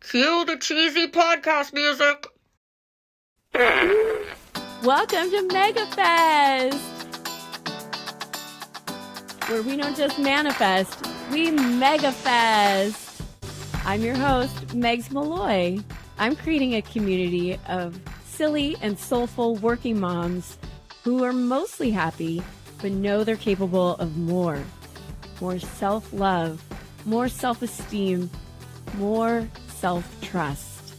Cue the cheesy podcast music. Welcome to MegaFest, where we don't just manifest, we MegaFest. I'm your host, Megs Malloy. I'm creating a community of silly and soulful working moms who are mostly happy, but know they're capable of more. More self-love, more self-esteem, more self-trust,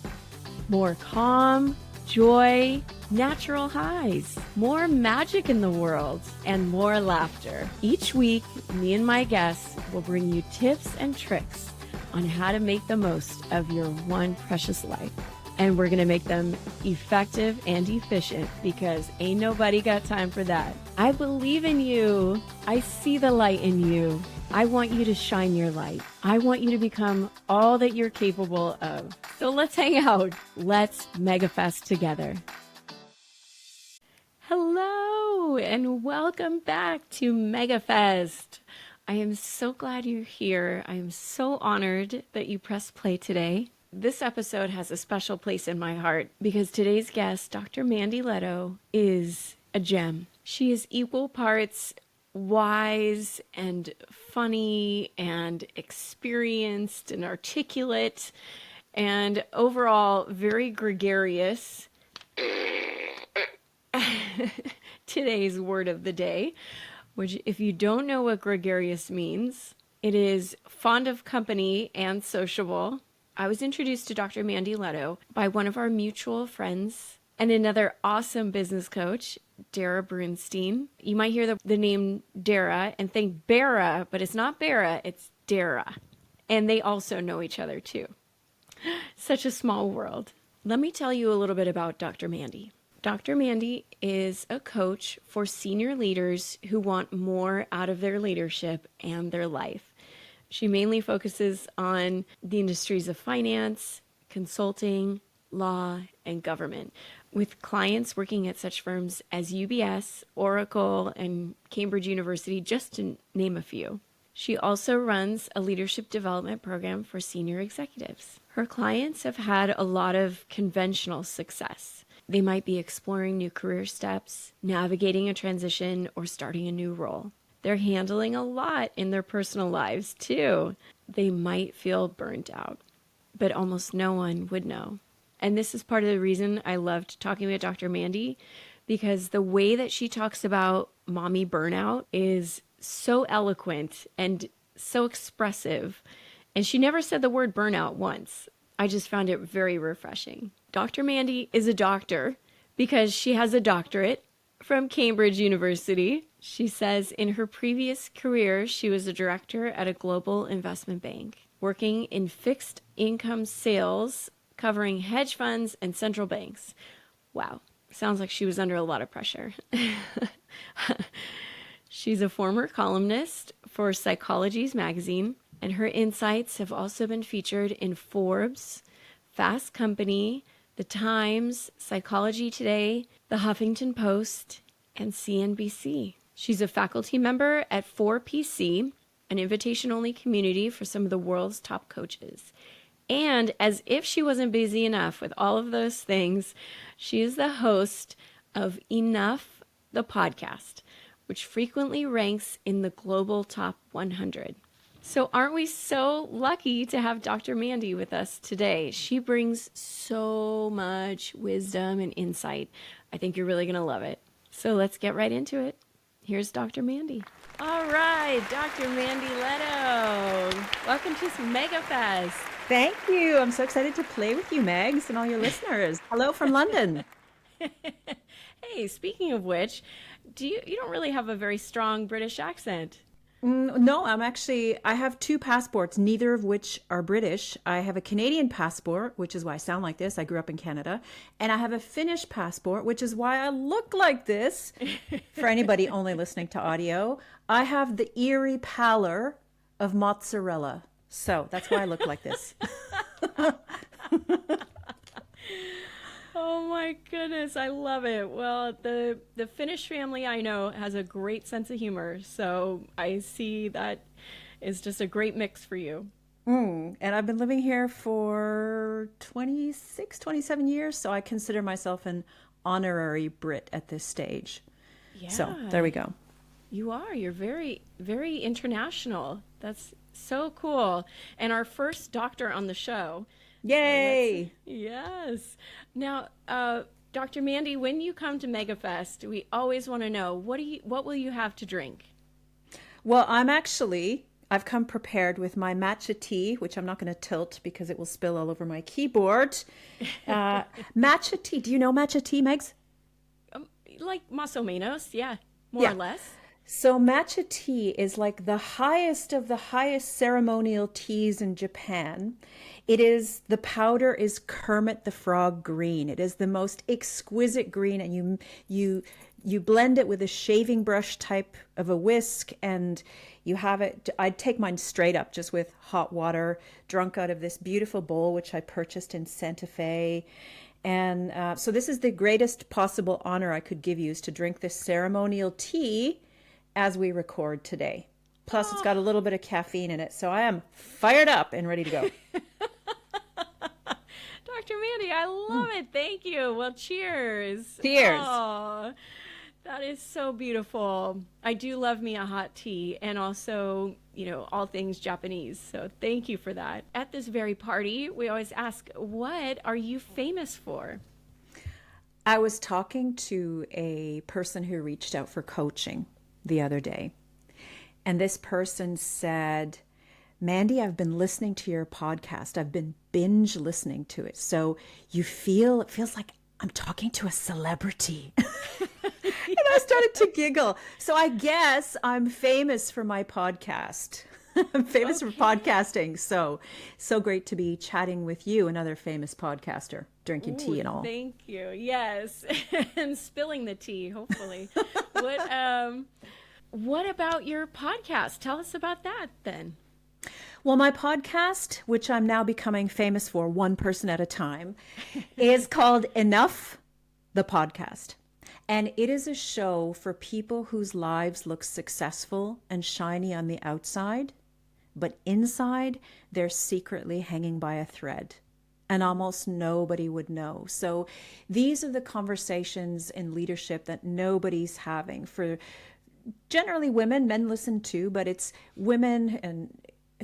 more calm, joy, natural highs, more magic in the world, and more laughter. Each week, me and my guests will bring you tips and tricks on how to make the most of your one precious life. And we're going to make them effective and efficient because ain't nobody got time for that. I believe in you. I see the light in you. I want you to shine your light. I want you to become all that you're capable of. So let's hang out. Let's MegaFest together. Hello and welcome back to MegaFest. I am so glad you're here. I am so honored that you pressed play today. This episode has a special place in my heart because today's guest, Dr. Mandy Lehto, is a gem. She is equal parts wise and funny and experienced and articulate and overall very gregarious. Today's word of the day, which if you don't know what gregarious means, it is fond of company and sociable. I was introduced to Dr. Mandy Lehto by one of our mutual friends and another awesome business coach, Darrah Brustein. You might hear the name Darrah and think Barra, but it's not Barra, it's Darrah. And they also know each other too. Such a small world. Let me tell you a little bit about Dr. Mandy. Dr. Mandy is a coach for senior leaders who want more out of their leadership and their life. She mainly focuses on the industries of finance, consulting, law, and government, with clients working at such firms as UBS, Oracle, and Cambridge University, just to name a few. She also runs a leadership development program for senior executives. Her clients have had a lot of conventional success. They might be exploring new career steps, navigating a transition, or starting a new role. They're handling a lot in their personal lives, too. They might feel burnt out, but almost no one would know. And this is part of the reason I loved talking with Dr. Mandy, because the way that she talks about mommy burnout is so eloquent and so expressive. And she never said the word burnout once. I just found it very refreshing. Dr. Mandy is a doctor because she has a doctorate from Cambridge University. She says in her previous career, she was a director at a global investment bank, working in fixed income sales, covering hedge funds and central banks. Wow, sounds like she was under a lot of pressure. She's a former columnist for Psychology's magazine, and her insights have also been featured in Forbes, Fast Company, The Times, Psychology Today, The Huffington Post, and CNBC. She's a faculty member at 4PC, an invitation-only community for some of the world's top coaches. And as if she wasn't busy enough with all of those things, she is the host of Enough, the podcast, which frequently ranks in the global top 100. So aren't we so lucky to have Dr. Mandy with us today? She brings so much wisdom and insight. I think you're really going to love it. So let's get right into it. Here's Dr. Mandy. All right, Dr. Mandy Lehto. Welcome to MegaFest. Thank you. I'm so excited to play with you, Megs, and all your listeners. Hello from London. Hey, speaking of which, you don't really have a very strong British accent. No, I have two passports, neither of which are British. I have a Canadian passport, which is why I sound like this. I grew up in Canada. And I have a Finnish passport, which is why I look like this. For anybody only listening to audio, I have the eerie pallor of mozzarella. So that's why I look like this. Oh my goodness, I love it. Well, the Finnish family I know has a great sense of humor, so I see that is just a great mix for you. And I've been living here for 27 years, so I consider myself an honorary Brit at this stage. Yeah. So there we go. You are. You're very, very international. That's so cool. And our first doctor on the show. Yay! Yes. Now, Dr. Mandy, when you come to MegaFest, we always want to know, what will you have to drink? Well, I've come prepared with my matcha tea, which I'm not going to tilt because it will spill all over my keyboard. Matcha tea. Do you know matcha tea, Megs? Like más o menos, yeah, more or less. So matcha tea is like the highest of the highest ceremonial teas in Japan. The powder is Kermit the Frog green. It is the most exquisite green, and you blend it with a shaving brush type of a whisk, and you have it. I'd take mine straight up, just with hot water, drunk out of this beautiful bowl, which I purchased in Santa Fe. And so this is the greatest possible honor I could give you, is to drink this ceremonial tea as we record today. Plus, it's got a little bit of caffeine in it, so I am fired up and ready to go. Dr. Mandy, I love it. Thank you. Well, cheers. Cheers. Oh, that is so beautiful. I do love me a hot tea, and also, all things Japanese. So thank you for that. At this very party, we always ask, what are you famous for? I was talking to a person who reached out for coaching the other day, and this person said, Mandy, I've been listening to your podcast. I've been binge listening to it. So it feels like I'm talking to a celebrity. And I started to giggle. So I guess I'm famous for my podcast. I'm famous for podcasting. So great to be chatting with you, another famous podcaster, drinking tea and all. Thank you. Yes. And spilling the tea, hopefully. What about your podcast? Tell us about that then. Well, my podcast, which I'm now becoming famous for, one person at a time, is called Enough, the Podcast. And it is a show for people whose lives look successful and shiny on the outside, but inside they're secretly hanging by a thread, and almost nobody would know. So these are the conversations in leadership that nobody's having. For generally women, men listen too, but it's women and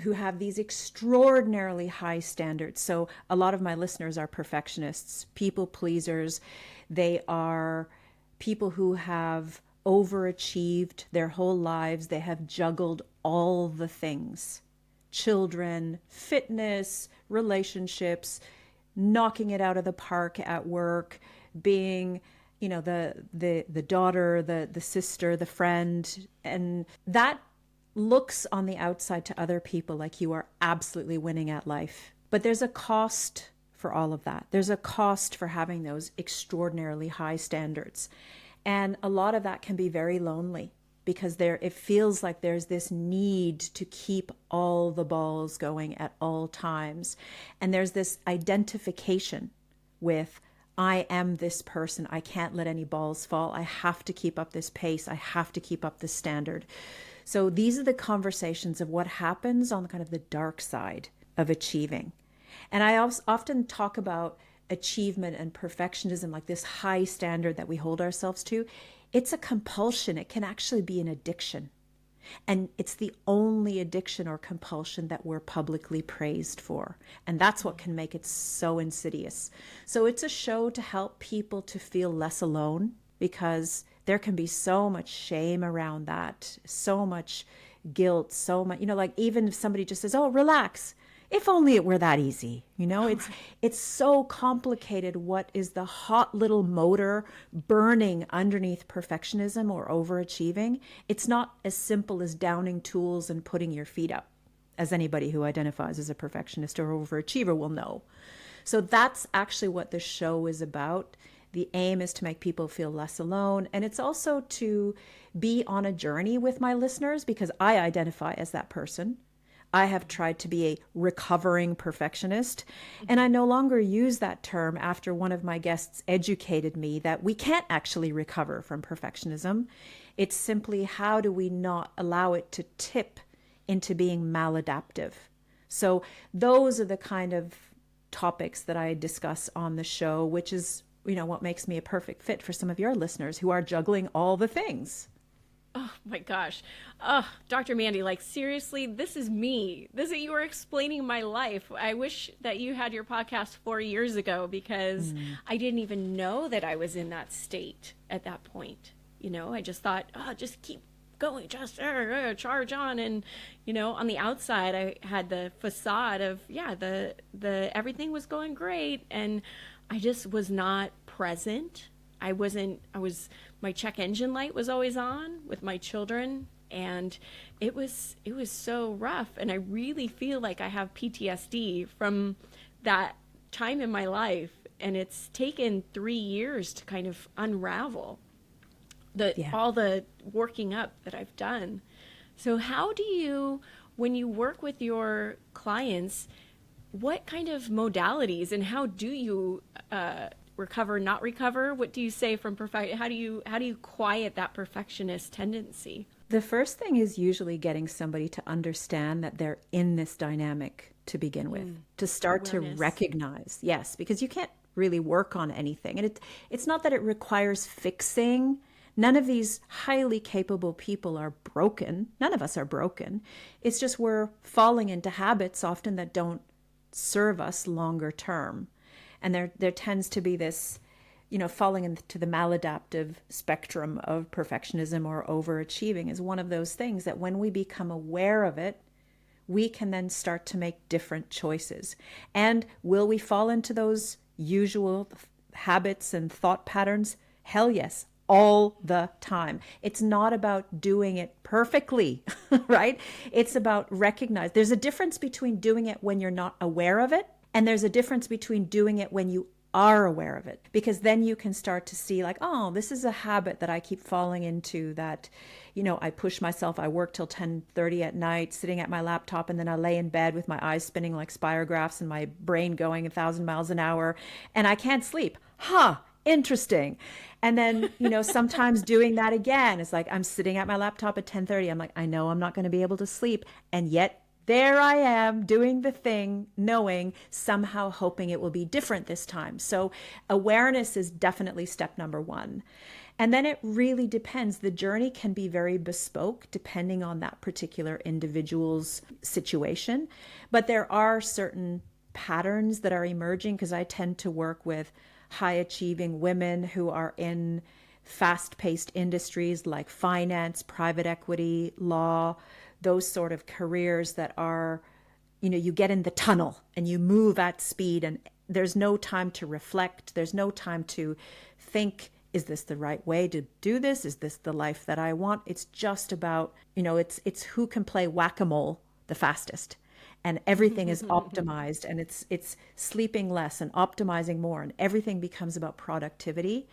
who have these extraordinarily high standards. So a lot of my listeners are perfectionists, people pleasers. They are people who have overachieved their whole lives. They have juggled all the things: children, fitness, relationships, knocking it out of the park at work, being the daughter, the sister, the friend. And that looks on the outside to other people like you are absolutely winning at life. But there's a cost for all of that. There's a cost for having those extraordinarily high standards. And a lot of that can be very lonely, because it feels like there's this need to keep all the balls going at all times. And there's this identification with, I am this person. I can't let any balls fall. I have to keep up this pace. I have to keep up this standard. So these are the conversations of what happens on kind of the dark side of achieving. And I often talk about achievement and perfectionism, like this high standard that we hold ourselves to. It's a compulsion. It can actually be an addiction. And it's the only addiction or compulsion that we're publicly praised for. And that's what can make it so insidious. So it's a show to help people to feel less alone, because there can be so much shame around that, so much guilt, so much, like even if somebody just says, oh, relax. If only it were that easy. It's so complicated. What is the hot little motor burning underneath perfectionism or overachieving? It's not as simple as downing tools and putting your feet up, as anybody who identifies as a perfectionist or overachiever will know. So that's actually what the show is about. The aim is to make people feel less alone. And it's also to be on a journey with my listeners, because I identify as that person. I have tried to be a recovering perfectionist, and I no longer use that term after one of my guests educated me that we can't actually recover from perfectionism. It's simply, how do we not allow it to tip into being maladaptive? So those are the kind of topics that I discuss on the show, which is, what makes me a perfect fit for some of your listeners who are juggling all the things. Oh my gosh. Oh, Dr. Mandy, like seriously, this is me. You were explaining my life. I wish that you had your podcast 4 years ago, because I didn't even know that I was in that state at that point. I just thought, just keep going, just charge on. And, on the outside, I had the facade of, the everything was going great. And I just was not present. My check engine light was always on with my children, and it was so rough. And I really feel like I have PTSD from that time in my life. And it's taken 3 years to kind of unravel all the working up that I've done. So how do you, when you work with your clients, what kind of modalities and how do you recover, not recover? What do you say from how do you quiet that perfectionist tendency? The first thing is usually getting somebody to understand that they're in this dynamic to begin with, to start awareness. To recognize, yes, because you can't really work on anything. And it's not that it requires fixing. None of these highly capable people are broken. None of us are broken. It's just we're falling into habits often that don't serve us longer term. And there tends to be this, falling into the maladaptive spectrum of perfectionism or overachieving is one of those things that when we become aware of it, we can then start to make different choices. And will we fall into those usual habits and thought patterns? Hell yes, all the time. It's not about doing it perfectly, right? It's about recognize. There's a difference between doing it when you're not aware of it, and there's a difference between doing it when you are aware of it, because then you can start to see like, oh, this is a habit that I keep falling into, that, I push myself, I work till 10:30 at night, sitting at my laptop, and then I lay in bed with my eyes spinning like spirographs and my brain going 1,000 miles an hour, and I can't sleep. Interesting. And then, sometimes doing that again is like, I'm sitting at my laptop at 10:30. I'm like, I know I'm not going to be able to sleep. And yet there I am doing the thing, knowing, somehow hoping it will be different this time. So awareness is definitely step number one. And then it really depends. The journey can be very bespoke depending on that particular individual's situation. But there are certain patterns that are emerging, because I tend to work with high achieving women who are in fast-paced industries like finance, private equity, law, those sort of careers that are, you get in the tunnel and you move at speed, and there's no time to reflect. There's no time to think, is this the right way to do this? Is this the life that I want? It's just about, it's who can play whack-a-mole the fastest. And everything is optimized, and it's sleeping less and optimizing more, and everything becomes about productivity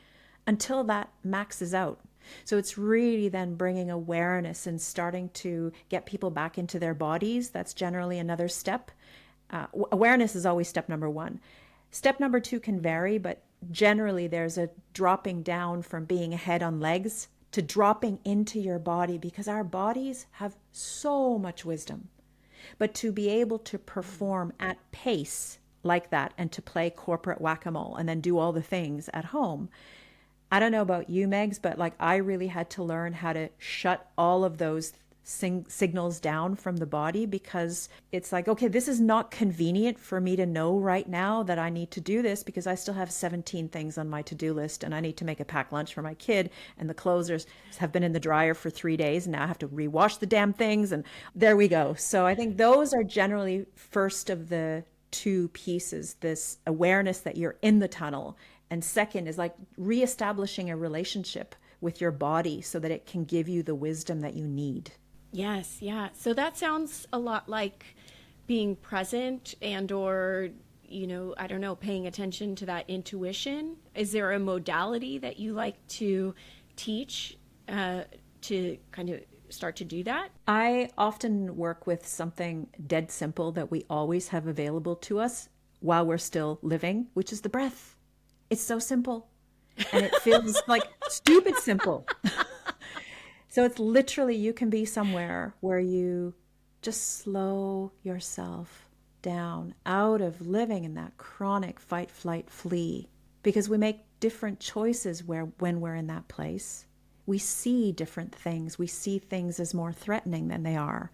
until that maxes out. So it's really then bringing awareness and starting to get people back into their bodies. That's generally another step. Awareness is always step number one. Step number two can vary, but generally there's a dropping down from being a head on legs to dropping into your body, because our bodies have so much wisdom. But to be able to perform at pace like that, and to play corporate whack-a-mole and then do all the things at home, I don't know about you, Megs, but like I really had to learn how to shut all of those signals down from the body, because it's like, okay, this is not convenient for me to know right now that I need to do this, because I still have 17 things on my to-do list, and I need to make a packed lunch for my kid, and the clothes have been in the dryer for 3 days, and now I have to rewash the damn things, and there we go. So I think those are generally first of the two pieces, this awareness that you're in the tunnel. And second is like reestablishing a relationship with your body so that it can give you the wisdom that you need. Yes, yeah. So that sounds a lot like being present and or, I don't know, paying attention to that intuition. Is there a modality that you like to teach to kind of start to do that? I often work with something dead simple that we always have available to us while we're still living, which is the breath. It's so simple, and it feels like stupid simple. So it's literally, you can be somewhere where you just slow yourself down out of living in that chronic fight, flight, flee, because we make different choices when we're in that place. We see different things. We see things as more threatening than they are.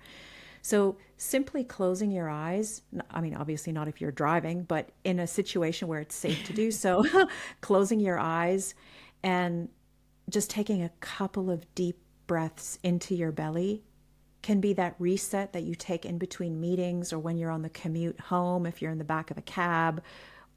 So simply closing your eyes, I mean, obviously not if you're driving, but in a situation where it's safe to do so, closing your eyes and just taking a couple of deep breaths into your belly can be that reset that you take in between meetings or when you're on the commute home, if you're in the back of a cab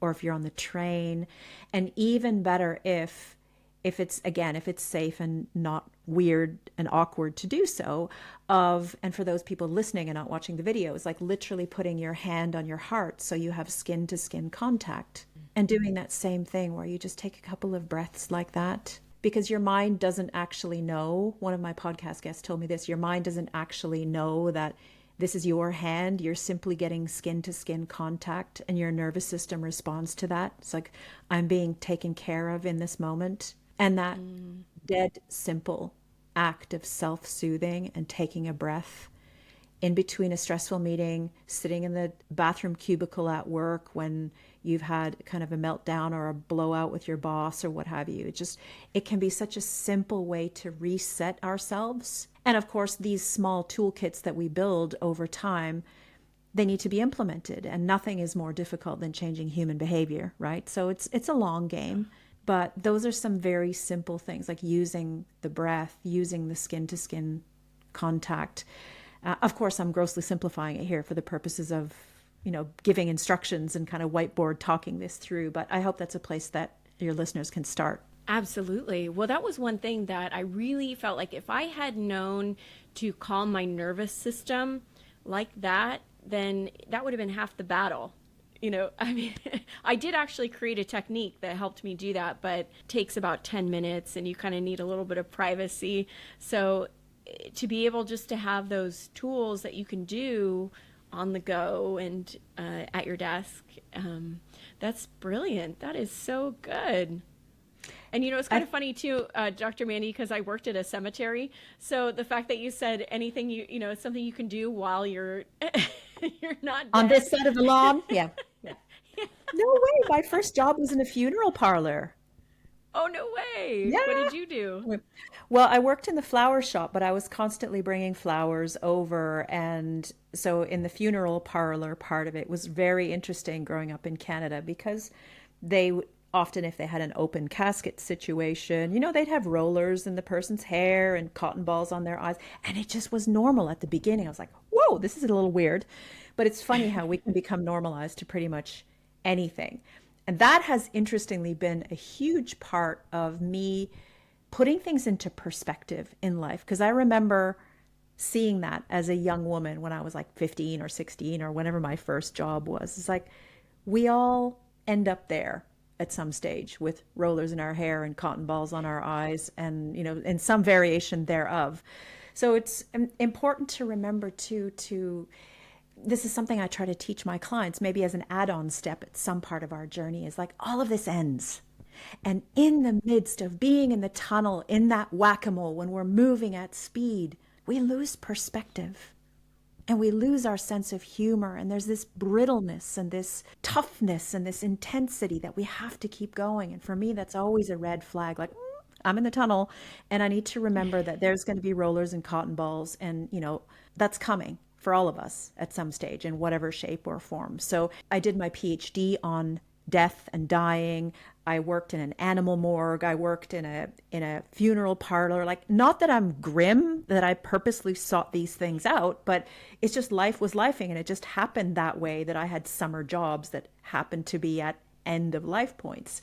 or if you're on the train. And even better if it's safe and not weird and awkward to do so, and for those people listening and not watching the video, it's like literally putting your hand on your heart so you have skin to skin contact and doing that same thing where you just take a couple of breaths like that. Because your mind doesn't actually know. One of my podcast guests told me this. Your mind doesn't actually know that this is your hand. You're simply getting skin to skin contact and your nervous system responds to that. It's like, I'm being taken care of in this moment. And that dead simple act of self-soothing and taking a breath in between a stressful meeting, sitting in the bathroom cubicle at work when you've had kind of a meltdown or a blowout with your boss or what have you. It can be such a simple way to reset ourselves. And of course, these small toolkits that we build over time, they need to be implemented. And nothing is more difficult than changing human behavior, right? So it's a long game. But those are some very simple things like using the breath, using the skin to skin contact. Of course, I'm grossly simplifying it here for the purposes of, giving instructions and kind of whiteboard talking this through. But I hope that's a place that your listeners can start. Absolutely. Well, that was one thing that I really felt like if I had known to calm my nervous system like that, then that would have been half the battle. I mean, I did actually create a technique that helped me do that, but it takes about 10 minutes and you kind of need a little bit of privacy. So to be able just to have those tools that you can do on the go and at your desk, that's brilliant. That is so good. And it's kind of funny too, Dr. Mandy, because I worked at a cemetery. So the fact that you said anything, it's something you can do while you're you're not dead. On this side of the lawn? Yeah. No way. My first job was in a funeral parlor. Oh, no way. Yeah. What did you do? Well, I worked in the flower shop, but I was constantly bringing flowers over. And so in the funeral parlor part of it was very interesting growing up in Canada because they often, if they had an open casket situation, they'd have rollers in the person's hair and cotton balls on their eyes. And it just was normal at the beginning. I was like, whoa, this is a little weird. But it's funny how we can become normalized to pretty much anything. And that has interestingly been a huge part of me putting things into perspective in life. Because I remember seeing that as a young woman when I was like 15 or 16 or whenever my first job was. It's like we all end up there at some stage with rollers in our hair and cotton balls on our eyes and, in some variation thereof. So it's important to remember too, this is something I try to teach my clients, maybe as an add-on step at some part of our journey, is like all of this ends. And in the midst of being in the tunnel, in that whack-a-mole, when we're moving at speed, we lose perspective and we lose our sense of humor. And there's this brittleness and this toughness and this intensity that we have to keep going. And for me, that's always a red flag, like, I'm in the tunnel and I need to remember that there's going to be rollers and cotton balls and, that's coming for all of us at some stage in whatever shape or form. So I did my PhD on death and dying. I worked in an animal morgue. I worked in a funeral parlor. Like, not that I'm grim, that I purposely sought these things out, but it's just life was lifing, and it just happened that way that I had summer jobs that happened to be at end of life points.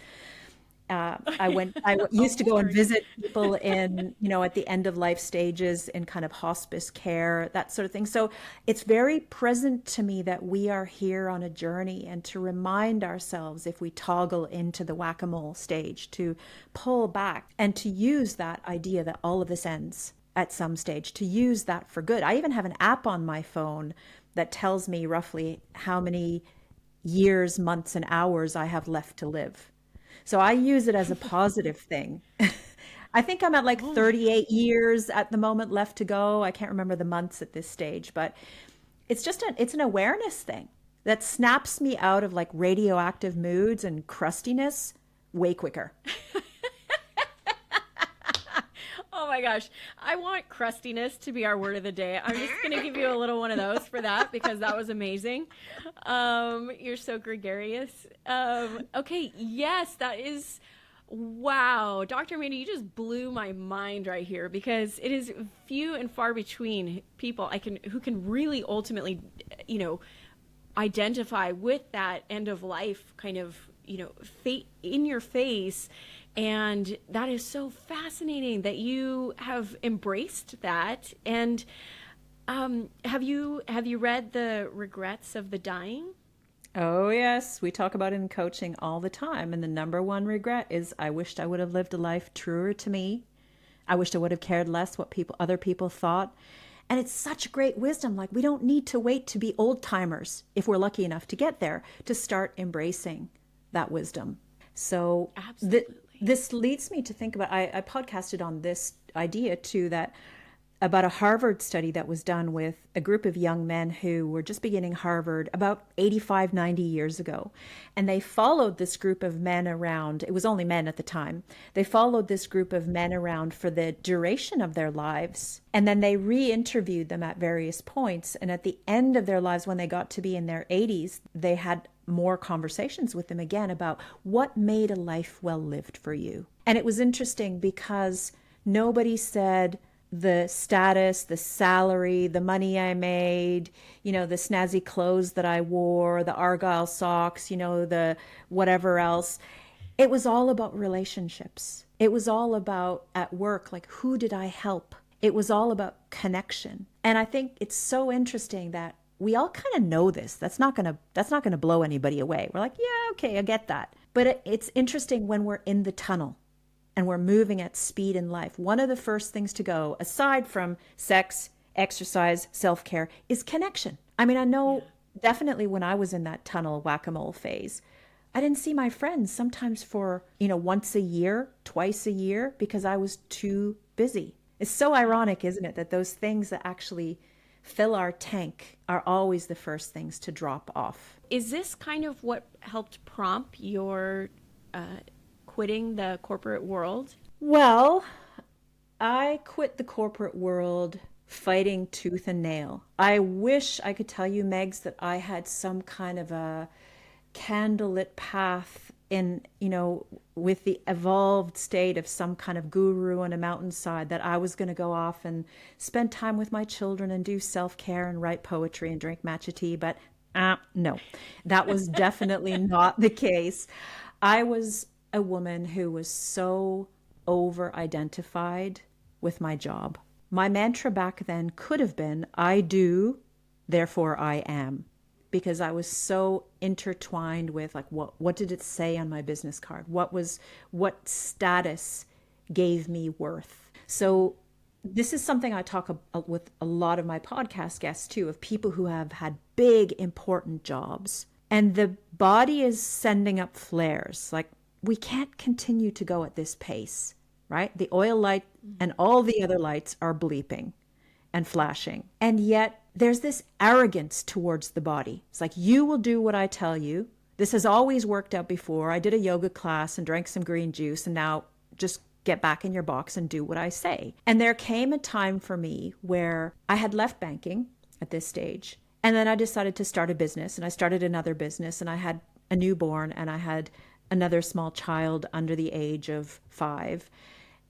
I used to go and visit people in, at the end of life stages in kind of hospice care, that sort of thing. So it's very present to me that we are here on a journey, and to remind ourselves, if we toggle into the whack-a-mole stage, to pull back and to use that idea that all of this ends at some stage, to use that for good. I even have an app on my phone that tells me roughly how many years, months, and hours I have left to live. So I use it as a positive thing. I think I'm at like 38 years at the moment left to go. I can't remember the months at this stage, but it's an awareness thing that snaps me out of like radioactive moods and crustiness way quicker. Oh my gosh. I want crustiness to be our word of the day. I'm just going to give you a little one of those for that because that was amazing. You're so gregarious. Okay. Yes, that is. Wow. Dr. Mandy, you just blew my mind right here because it is few and far between people who can really ultimately, identify with that end of life kind of, fate in your face. And that is so fascinating that you have embraced that. And have you read The Regrets of the Dying? Oh, yes. We talk about it in coaching all the time. And the number one regret is I wished I would have lived a life truer to me. I wished I would have cared less what other people thought. And it's such great wisdom. Like, we don't need to wait to be old timers, if we're lucky enough to get there, to start embracing that wisdom. So this leads me to think about, I podcasted on this idea too, that about a Harvard study that was done with a group of young men who were just beginning Harvard about 85, 90 years ago. And they followed this group of men around. It was only men at the time. They followed this group of men around for the duration of their lives. And then they re-interviewed them at various points. And at the end of their lives, when they got to be in their 80s, they had more conversations with them again about what made a life well lived for you. And it was interesting because nobody said the status, the salary, the money I made, the snazzy clothes that I wore, the Argyle socks, the whatever else. It was all about relationships. It was all about at work, like, who did I help? It was all about connection. And I think it's so interesting that we all kind of know this. That's not going to blow anybody away. We're like, yeah, okay, I get that. But it's interesting when we're in the tunnel and we're moving at speed in life. One of the first things to go, aside from sex, exercise, self-care, is connection. I mean, I know definitely when I was in that tunnel whack-a-mole phase, I didn't see my friends sometimes for, once a year, twice a year, because I was too busy. It's so ironic, isn't it, that those things that actually fill our tank are always the first things to drop off. Is this kind of what helped prompt your quitting the corporate world? Well, I quit the corporate world fighting tooth and nail. I wish I could tell you, Megs, that I had some kind of a candlelit path in, with the evolved state of some kind of guru on a mountainside, that I was going to go off and spend time with my children and do self-care and write poetry and drink matcha tea. But no, that was definitely not the case. I was a woman who was so over-identified with my job. My mantra back then could have been, I do, therefore I am. Because I was so intertwined with, like, what did it say on my business card? What status gave me worth? So this is something I talk with a lot of my podcast guests too, of people who have had big, important jobs. And the body is sending up flares. Like, we can't continue to go at this pace, right? The oil light and all the other lights are bleeping and flashing. And yet there's this arrogance towards the body. It's like, you will do what I tell you. This has always worked out before. I did a yoga class and drank some green juice, and now just get back in your box and do what I say. And there came a time for me where I had left banking at this stage. And then I decided to start a business, and I started another business, and I had a newborn, and I had another small child under the age of 5.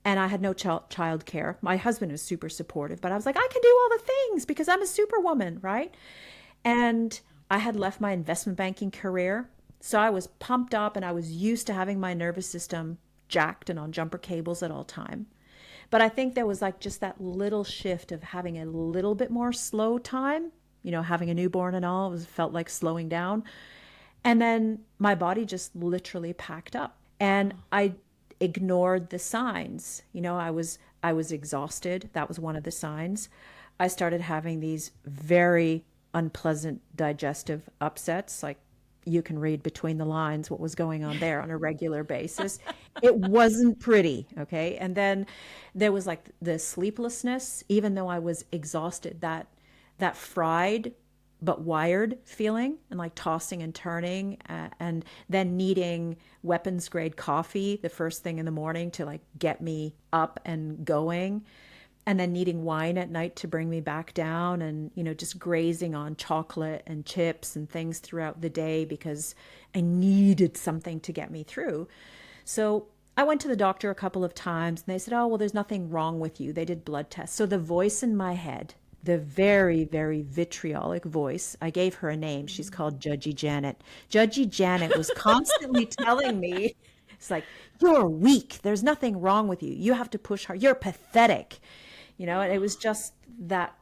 And I had no child care. My husband was super supportive, but I was like, I can do all the things because I'm a superwoman, right? And I had left my investment banking career. So I was pumped up, and I was used to having my nervous system jacked and on jumper cables at all time. But I think there was like just that little shift of having a little bit more slow time, having a newborn and all, felt like slowing down. And then my body just literally packed up, and I ignored the signs. I was exhausted. That was one of the signs. I started having these very unpleasant digestive upsets. Like, you can read between the lines what was going on there on a regular basis. It wasn't pretty. Okay. And then there was like the sleeplessness, even though I was exhausted, that fried but wired feeling, and like tossing and turning, and then needing weapons grade coffee the first thing in the morning to like get me up and going, and then needing wine at night to bring me back down, and just grazing on chocolate and chips and things throughout the day because I needed something to get me through. So I went to the doctor a couple of times and they said, oh, well, there's nothing wrong with you. They did blood tests. So the voice in my head, the very, very vitriolic voice, I gave her a name. She's called Judgy Janet. Judgy Janet was constantly telling me, it's like, you're weak. There's nothing wrong with you. You have to push hard. You're pathetic. And it was just that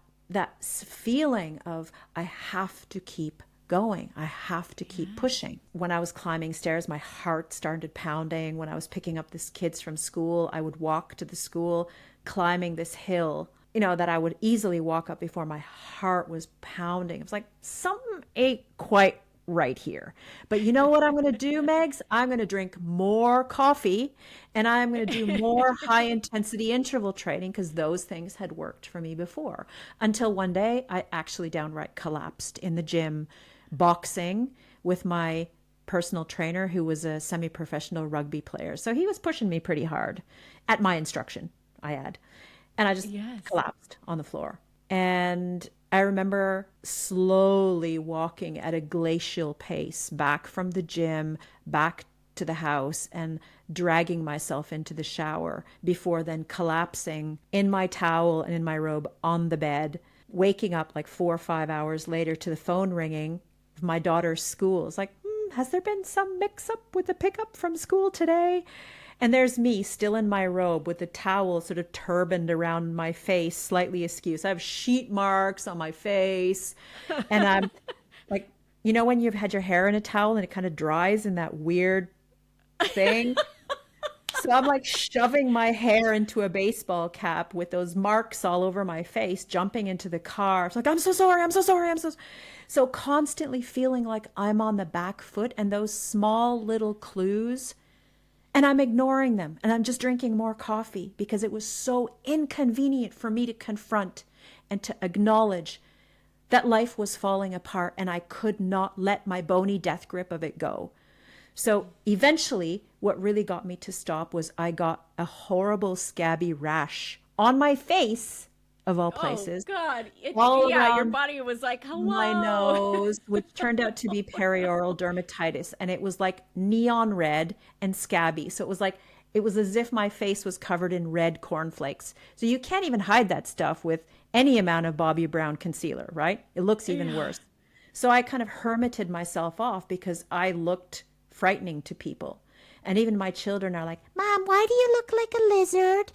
feeling of, I have to keep going. I have to keep pushing. When I was climbing stairs, my heart started pounding. When I was picking up these kids from school, I would walk to the school, climbing this hill, that I would easily walk up before. My heart was pounding. It was like, something ain't quite right here. But you know what I'm going to do, Megs? I'm going to drink more coffee and I'm going to do more high intensity interval training because those things had worked for me before. Until one day I actually downright collapsed in the gym, boxing with my personal trainer who was a semi-professional rugby player. So he was pushing me pretty hard at my instruction, I add. And I just collapsed on the floor. And I remember slowly walking at a glacial pace back from the gym, back to the house, and dragging myself into the shower before then collapsing in my towel and in my robe on the bed, waking up like 4 or 5 hours later to the phone ringing of my daughter's school. It's like, has there been some mix-up with the pickup from school today? And there's me still in my robe with the towel sort of turbaned around my face, slightly askew. So I have sheet marks on my face. And I'm like, when you've had your hair in a towel and it kind of dries in that weird thing? So I'm like shoving my hair into a baseball cap with those marks all over my face, jumping into the car. It's like, I'm so sorry, I'm so sorry, So constantly feeling like I'm on the back foot, and those small little clues, and I'm ignoring them, and I'm just drinking more coffee because it was so inconvenient for me to confront and to acknowledge that life was falling apart and I could not let my bony death grip of it go. So eventually, what really got me to stop was I got a horrible scabby rash on my face, of all places. Oh, God. All your around body was like, hello. my nose, which turned out to be perioral dermatitis. And it was like neon red and scabby. So it was as if my face was covered in red cornflakes. So you can't even hide that stuff with any amount of Bobbi Brown concealer, right? It looks even worse. So I kind of hermited myself off because I looked frightening to people. And even my children are like, Mom, why do you look like a lizard?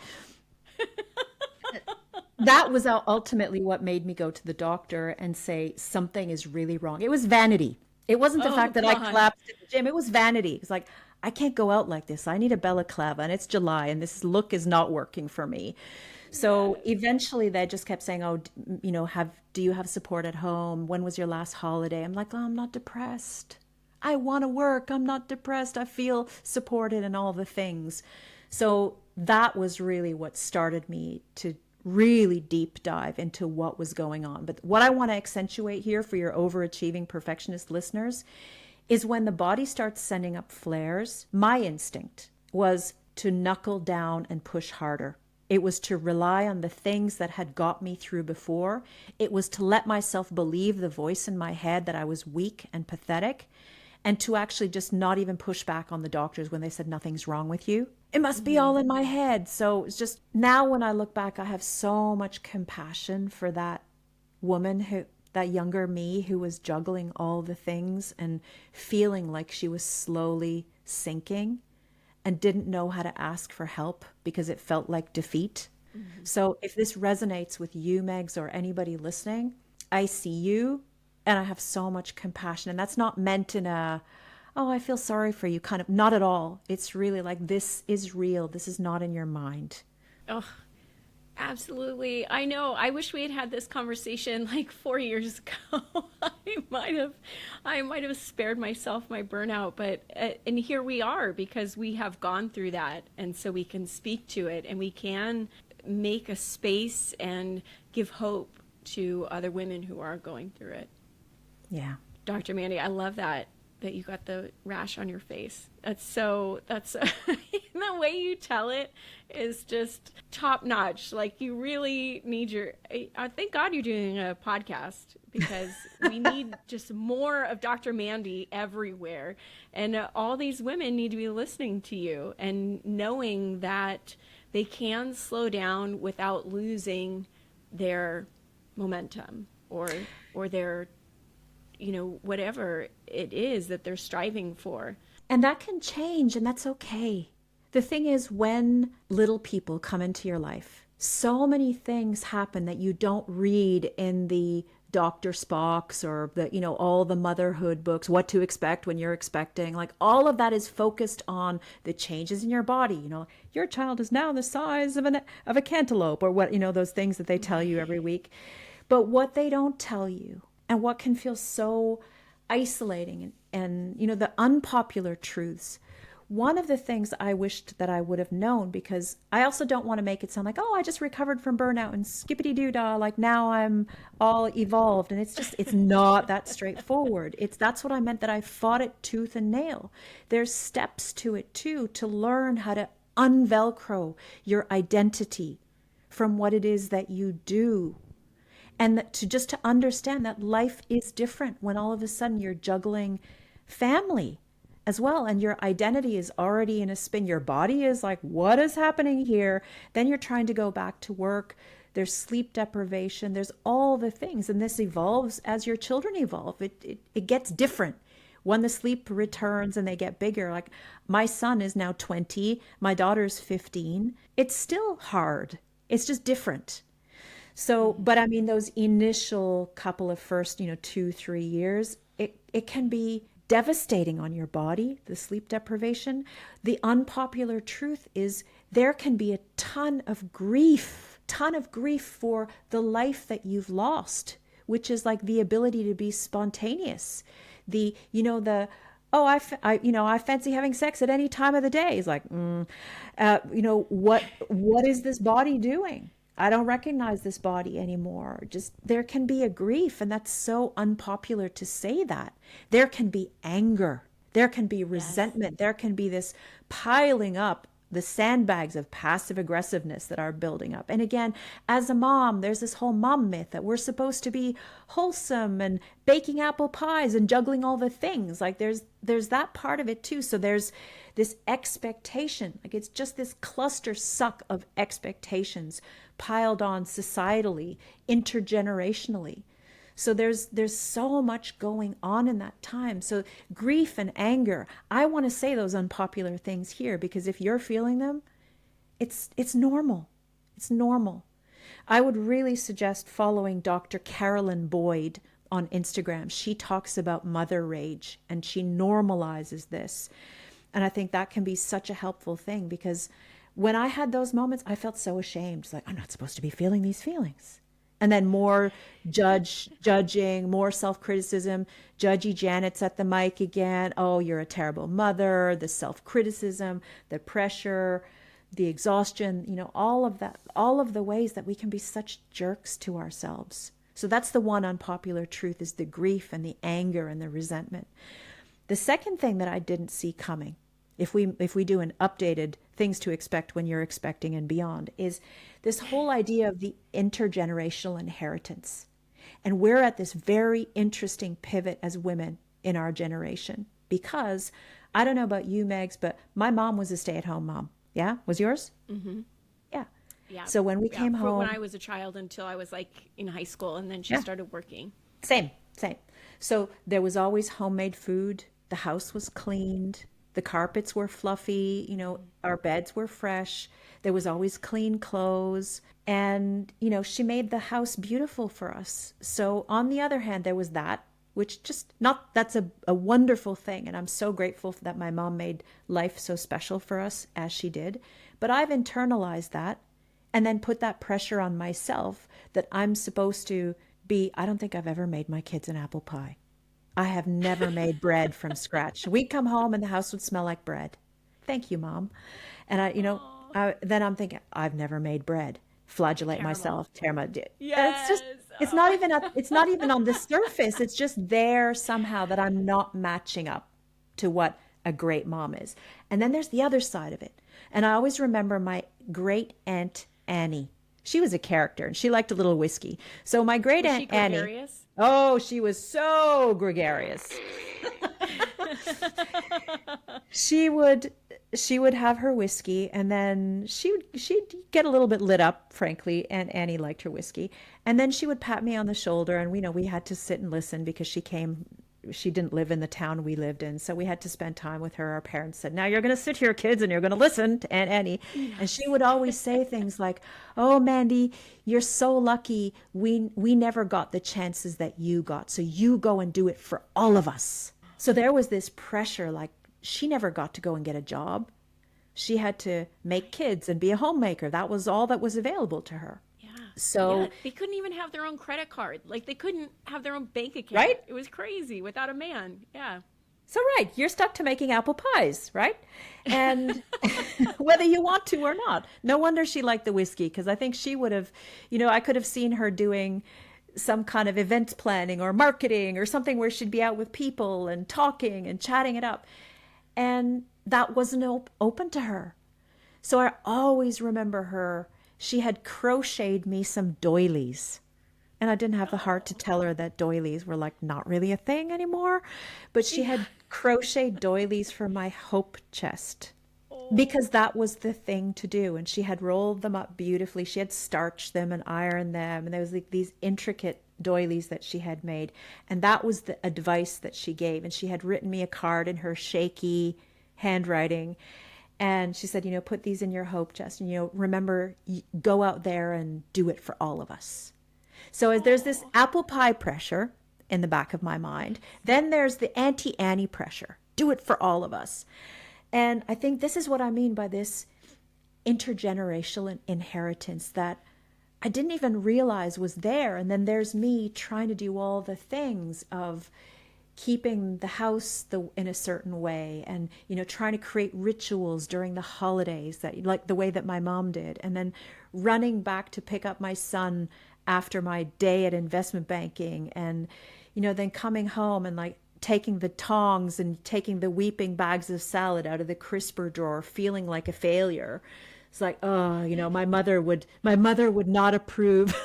That was ultimately what made me go to the doctor and say something is really wrong. It was vanity. It wasn't the fact that I collapsed in the gym. It was vanity. It's like, I can't go out like this. I need a balaclava and it's July and this look is not working for me. So eventually they just kept saying, oh, do you have support at home? When was your last holiday? I'm like, oh, I'm not depressed. I want to work. I'm not depressed. I feel supported and all the things. So that was really what started me to really deep dive into what was going on. But what I want to accentuate here for your overachieving perfectionist listeners is when the body starts sending up flares, my instinct was to knuckle down and push harder. It was to rely on the things that had got me through before. It was to let myself believe the voice in my head that I was weak and pathetic, and to actually just not even push back on the doctors when they said nothing's wrong with you. It must be all in my head. So it's just now when I look back, I have so much compassion for that woman, that younger me who was juggling all the things and feeling like she was slowly sinking and didn't know how to ask for help because it felt like defeat. So if this resonates with you, Megs, or anybody listening, I see you and I have so much compassion. And that's not meant in a, oh, I feel sorry for you, kind of, not at all. It's really like, this is real. This is not in your mind. Oh, absolutely. I know. I wish we had had this conversation like 4 years ago. I might have spared myself my burnout, but and here we are because we have gone through that, and so we can speak to it and we can make a space and give hope to other women who are going through it. Yeah. Dr. Mandy, I love that you got the rash on your face. That's the way you tell it is just top notch. Like, you really need I thank God you're doing a podcast, because we need just more of Dr. Mandy everywhere. And all these women need to be listening to you and knowing that they can slow down without losing their momentum or their, whatever it is that they're striving for. And that can change, and that's okay. The thing is, when little people come into your life, so many things happen that you don't read in the Dr. Spock's or all the motherhood books, what to expect when you're expecting. Like, all of that is focused on the changes in your body. Your child is now the size of a cantaloupe, or what, those things that they tell you every week. But what they don't tell you, and what can feel so isolating, and the unpopular truths. One of the things I wished that I would have known, because I also don't want to make it sound like, oh, I just recovered from burnout and skippity-doo-dah, like now I'm all evolved. And it's not that straightforward. That's what I meant, that I fought it tooth and nail. There's steps to it too, to learn how to unvelcro your identity from what it is that you do. And to understand that life is different when all of a sudden you're juggling family as well, and your identity is already in a spin. Your body is like, what is happening here? Then you're trying to go back to work. There's sleep deprivation. There's all the things. And this evolves as your children evolve. It gets different when the sleep returns and they get bigger. Like, my son is now 20. My daughter's 15. It's still hard. It's just different. So, but I mean, those initial couple of first, 2-3 years, it can be devastating on your body, the sleep deprivation. The unpopular truth is there can be a ton of grief for the life that you've lost, which is like the ability to be spontaneous. Oh, I fancy having sex at any time of the day. It's like, what is this body doing? I don't recognize this body anymore. Just, there can be a grief, and that's so unpopular to say that. There can be anger. There can be resentment. Yes. There can be this piling up, the sandbags of passive aggressiveness that are building up. And again, as a mom, there's this whole mom myth that we're supposed to be wholesome and baking apple pies and juggling all the things. Like, there's that part of it too. So there's this expectation, like it's just this cluster suck of expectations piled on societally, intergenerationally. So there's so much going on in that time. So grief and anger, I want to say those unpopular things here, because if you're feeling them, it's normal. It's normal. I would really suggest following Dr. Carolyn Boyd on Instagram. She talks about mother rage, and she normalizes this. And I think that can be such a helpful thing, because when I had those moments, I felt so ashamed. It's like, I'm not supposed to be feeling these feelings. And then more judging, more self-criticism. Judgy Janet's at the mic again. Oh, you're a terrible mother. The self-criticism, the pressure, the exhaustion, all of that, all of the ways that we can be such jerks to ourselves. So that's the one unpopular truth, is the grief and the anger and the resentment. The second thing that I didn't see coming, if we do an updated things to expect when you're expecting and beyond, is this whole idea of the intergenerational inheritance. And we're at this very interesting pivot as women in our generation, because I don't know about you, Megs, but my mom was a stay-at-home mom. Yeah? Was yours? Mm-hmm. Yeah. Yeah. So when we came home, when I was a child until I was like in high school, and then she started working. Same. So there was always homemade food. The house was cleaned. The carpets were fluffy. Our beds were fresh. There was always clean clothes. And, she made the house beautiful for us. So on the other hand, there was that, which that's a wonderful thing. And I'm so grateful that my mom made life so special for us as she did. But I've internalized that and then put that pressure on myself that I'm supposed to be. I don't think I've ever made my kids an apple pie. I have never made bread from scratch. We'd come home and the house would smell like bread. Thank you, Mom. And then I'm thinking, I've never made bread. Flagellate myself. Tear my. Yes. It's just, It's not even on the surface. It's just there somehow that I'm not matching up to what a great mom is. And then there's the other side of it. And I always remember my great aunt Annie. She was a character and she liked a little whiskey. So my great Was aunt she Annie, gregarious? oh, she was so gregarious. She would have her whiskey and then she'd get a little bit lit up, frankly, and Annie liked her whiskey. And then she would pat me on the shoulder and we had to sit and listen because she didn't live in the town we lived in. So we had to spend time with her. Our parents said, "Now you're going to sit here, kids, and you're going to listen to Aunt Annie." Yes. And she would always say things like, "Oh, Mandy, you're so lucky. We never got the chances that you got. So you go and do it for all of us." So there was this pressure, like she never got to go and get a job. She had to make kids and be a homemaker. That was all that was available to her. Yeah. So yeah, they couldn't even have their own credit card. Like they couldn't have their own bank account. Right? It was crazy without a man. Yeah. So right, you're stuck to making apple pies, right? And whether you want to or not. No wonder she liked the whiskey because I think she would have, I could have seen her doing some kind of event planning or marketing or something where she'd be out with people and talking and chatting it up. And that wasn't open to her. So I always remember her. She had crocheted me some doilies. And I didn't have the heart to tell her that doilies were like not really a thing anymore. But she had crocheted doilies for my hope chest because that was the thing to do. And she had rolled them up beautifully. She had starched them and ironed them. And there was like these intricate doilies that she had made. And that was the advice that she gave. And she had written me a card in her shaky handwriting. And she said, put these in your hope chest. And, remember, go out there and do it for all of us. So as there's this apple pie pressure in the back of my mind, then there's the Auntie Annie pressure. Do it for all of us. And I think this is what I mean by this intergenerational inheritance that I didn't even realize was there. And then there's me trying to do all the things of keeping the house in a certain way and, trying to create rituals during the holidays that like the way that my mom did. And then running back to pick up my son after my day at investment banking and, then coming home and like taking the tongs and taking the weeping bags of salad out of the crisper drawer, feeling like a failure. It's like, oh, my mother would not approve.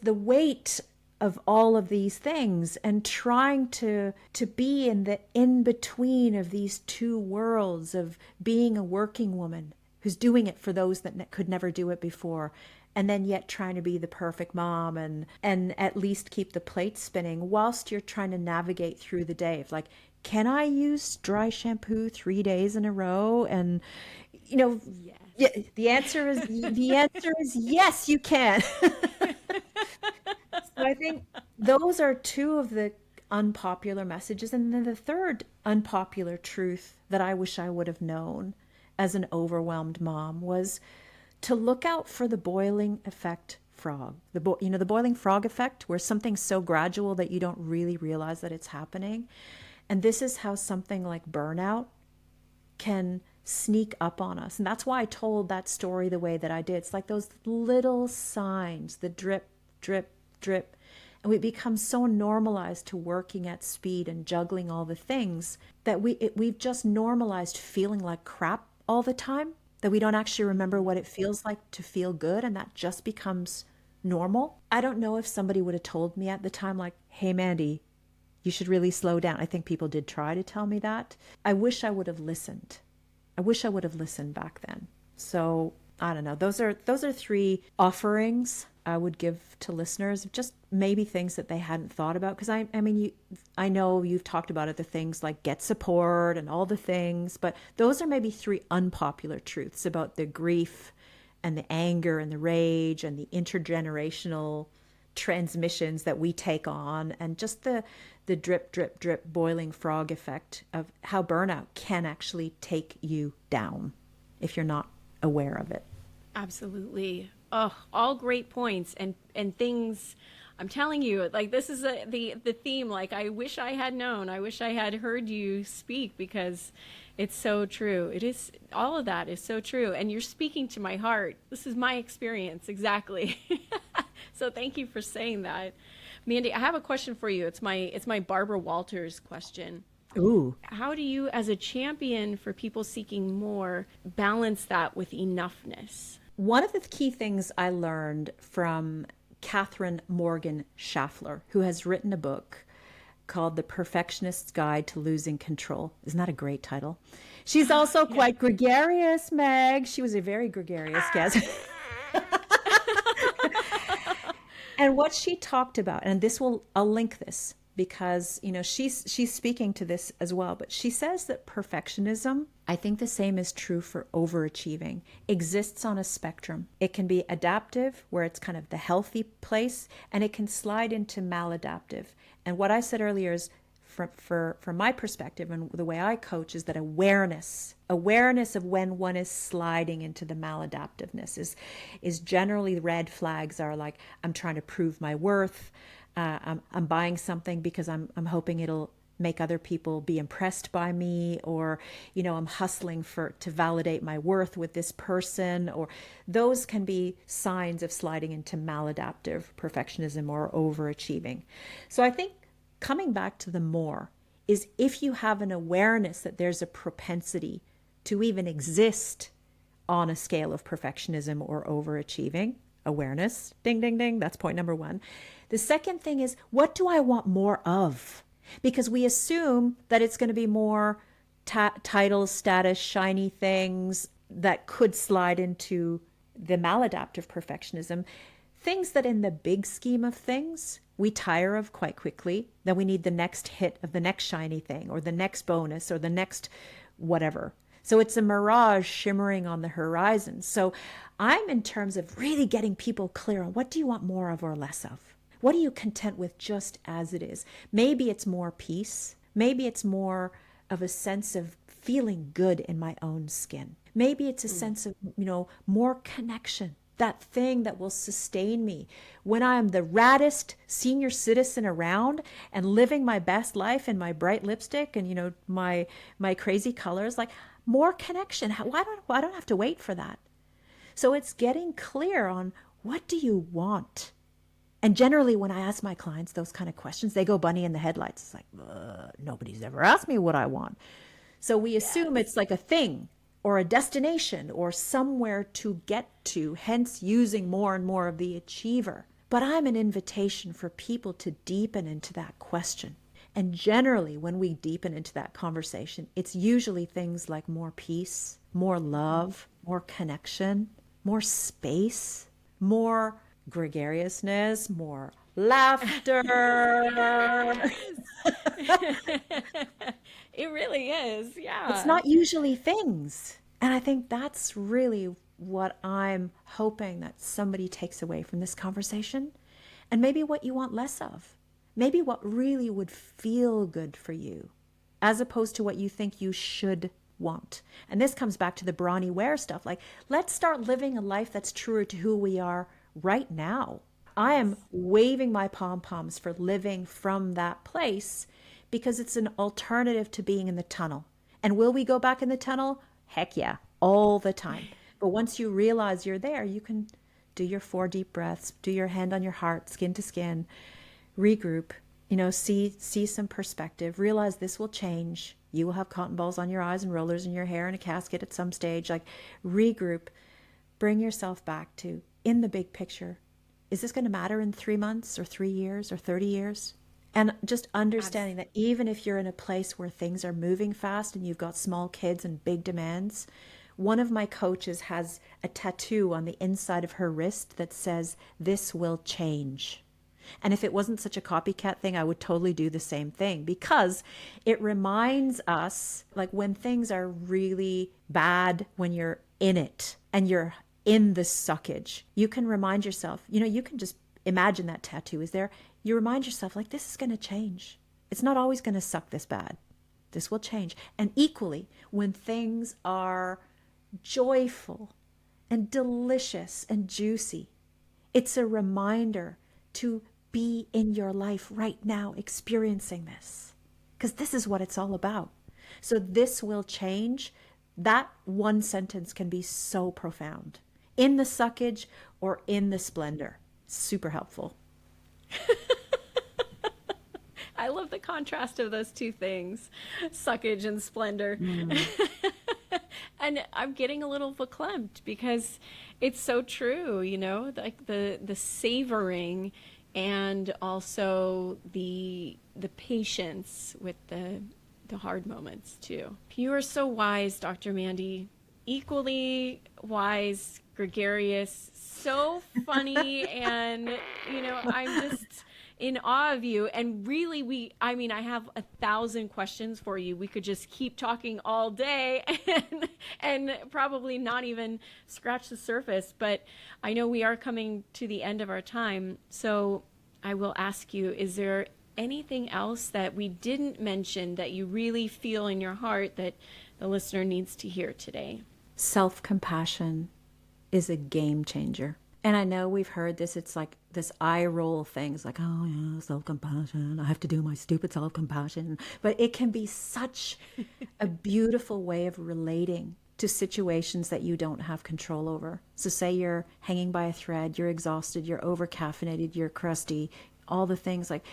The weight of all of these things and trying to be in the in-between of these two worlds of being a working woman who's doing it for those that could never do it before, and then yet trying to be the perfect mom and at least keep the plate spinning whilst you're trying to navigate through the day of like, can I use dry shampoo 3 days in a row? And yes. Yeah, the answer is yes, you can. So I think those are two of the unpopular messages. And then the third unpopular truth that I wish I would have known as an overwhelmed mom was to look out for the boiling effect frog. The boiling frog effect, where something's so gradual that you don't really realize that it's happening. And this is how something like burnout can sneak up on us. And that's why I told that story the way that I did. It's like those little signs, the drip, drip, drip. And we become so normalized to working at speed and juggling all the things that we've just normalized feeling like crap all the time, that we don't actually remember what it feels like to feel good. And that just becomes normal. I don't know if somebody would have told me at the time, like, hey, Mandy, you should really slow down. I think people did try to tell me that. I wish I would have listened. I wish I would have listened back then. So I don't know. Those are 3 offerings I would give to listeners, just maybe things that they hadn't thought about. Because I know you've talked about it, the things like get support and all the things, but those are maybe 3 unpopular truths about the grief and the anger and the rage and the intergenerational transmissions that we take on, and just the drip, drip, drip boiling frog effect of how burnout can actually take you down if you're not aware of it. Absolutely. Oh, all great points and things. I'm telling you, like this is the theme. Like I wish I had known. I wish I had heard you speak because it's so true. It is, all of that is so true. And you're speaking to my heart. This is my experience exactly. So thank you for saying that. Mandy, I have a question for you. It's my Barbara Walters question. Ooh. How do you, as a champion for people seeking more, balance that with enoughness? One of the key things I learned from Catherine Morgan Schaffler, who has written a book called The Perfectionist's Guide to Losing Control. Isn't that a great title? She's also quite gregarious, Meg. She was a very gregarious guest. And what she talked about, and I'll link this because, she's speaking to this as well, but she says that perfectionism, I think the same is true for overachieving, exists on a spectrum. It can be adaptive, where it's kind of the healthy place, and it can slide into maladaptive. And what I said earlier is, from my perspective and the way I coach, is that awareness of when one is sliding into the maladaptiveness is generally, red flags are like, I'm trying to prove my worth. I'm buying something because I'm hoping it'll make other people be impressed by me, or I'm hustling to validate my worth with this person, or those can be signs of sliding into maladaptive perfectionism or overachieving. So I think coming back to the more is, if you have an awareness that there's a propensity to even exist on a scale of perfectionism or overachieving, awareness, ding, ding, ding, that's point number one. The second thing is, what do I want more of? Because we assume that it's going to be more titles, status, shiny things that could slide into the maladaptive perfectionism. Things that in the big scheme of things, we tire of quite quickly. Then we need the next hit of the next shiny thing, or the next bonus, or the next whatever. So it's a mirage shimmering on the horizon. So I'm in terms of really getting people clear on, what do you want more of or less of? What are you content with just as it is? Maybe it's more peace. Maybe it's more of a sense of feeling good in my own skin. Maybe it's a sense of, more connection. That thing that will sustain me when I'm the raddest senior citizen around and living my best life in my bright lipstick and, my crazy colors, like more connection. Why don't I have to wait for that? So it's getting clear on, what do you want? And generally when I ask my clients those kind of questions, they go bunny in the headlights. It's like, nobody's ever asked me what I want. So we assume it's like a thing, or a destination, or somewhere to get to, hence using more and more of the achiever. But I'm an invitation for people to deepen into that question. And generally, when we deepen into that conversation, it's usually things like more peace, more love, more connection, more space, more gregariousness, more laughter. It really is, yeah. It's not usually things. And I think that's really what I'm hoping that somebody takes away from this conversation. And maybe what you want less of. Maybe what really would feel good for you, as opposed to what you think you should want. And this comes back to the Bronnie Ware stuff. Like, let's start living a life that's truer to who we are right now. I am waving my pom-poms for living from that place, because it's an alternative to being in the tunnel. And will we go back in the tunnel? Heck yeah, all the time. But once you realize you're there, you can do your 4 deep breaths, do your hand on your heart, skin to skin, regroup, see some perspective, realize this will change. You will have cotton balls on your eyes and rollers in your hair and a casket at some stage. Like, regroup, bring yourself back to, in the big picture, is this going to matter in 3 months or 3 years or 30 years? And just understanding that even if you're in a place where things are moving fast and you've got small kids and big demands, one of my coaches has a tattoo on the inside of her wrist that says, "This will change." And if it wasn't such a copycat thing, I would totally do the same thing, because it reminds us, like, when things are really bad, when you're in it and you're in the suckage, you can remind yourself, you can just imagine that tattoo is there. You remind yourself, like, this is going to change. It's not always going to suck this bad. This will change. And equally, when things are joyful and delicious and juicy, it's a reminder to be in your life right now experiencing this, because this is what it's all about. So this will change. That one sentence can be so profound, in the suckage or in the splendor. Super helpful. I love the contrast of those two things, suckage and splendor. And I'm getting a little verklempt because it's so true, like the savoring and also the patience with the hard moments too. You are so wise, Dr. Mandy. Equally wise, gregarious, so funny, and I'm just in awe of you. And really, I have 1,000 questions for you. We could just keep talking all day and probably not even scratch the surface, but I know we are coming to the end of our time. So I will ask you, is there anything else that we didn't mention that you really feel in your heart that the listener needs to hear today? Self-compassion is a game changer. And I know we've heard this, it's like this eye roll thing. It's like, oh yeah, self-compassion. I have to do my stupid self-compassion. But it can be such a beautiful way of relating to situations that you don't have control over. So say you're hanging by a thread, you're exhausted, you're over-caffeinated, you're crusty, all the things. Like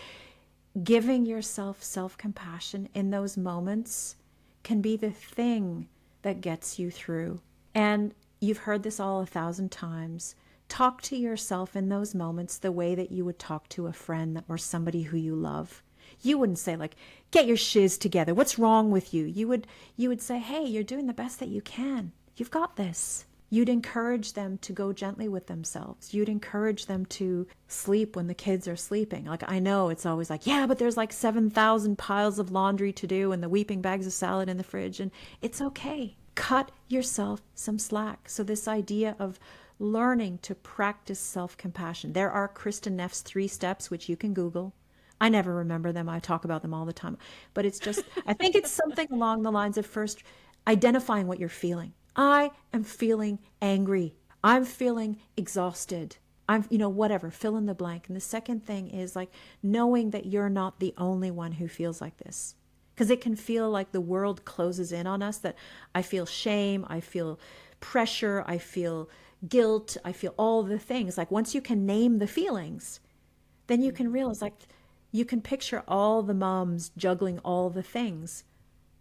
giving yourself self-compassion in those moments can be the thing that gets you through. And you've heard this all 1,000 times. Talk to yourself in those moments the way that you would talk to a friend or somebody who you love. You wouldn't say like, get your shiz together. What's wrong with you? You would say, hey, you're doing the best that you can. You've got this. You'd encourage them to go gently with themselves. You'd encourage them to sleep when the kids are sleeping. Like, I know it's always like, yeah, but there's like 7,000 piles of laundry to do and the weeping bags of salad in the fridge. And it's okay. Cut yourself some slack. So this idea of learning to practice self-compassion. There are Kristen Neff's 3 steps, which you can Google. I never remember them. I talk about them all the time. But it's just, I think it's something along the lines of first identifying what you're feeling. I am feeling angry. I'm feeling exhausted. I'm, whatever, fill in the blank. And the second thing is like knowing that you're not the only one who feels like this. Because it can feel like the world closes in on us, that I feel shame, I feel pressure, I feel guilt, I feel all the things. Like once you can name the feelings, then you can realize, like, you can picture all the moms juggling all the things,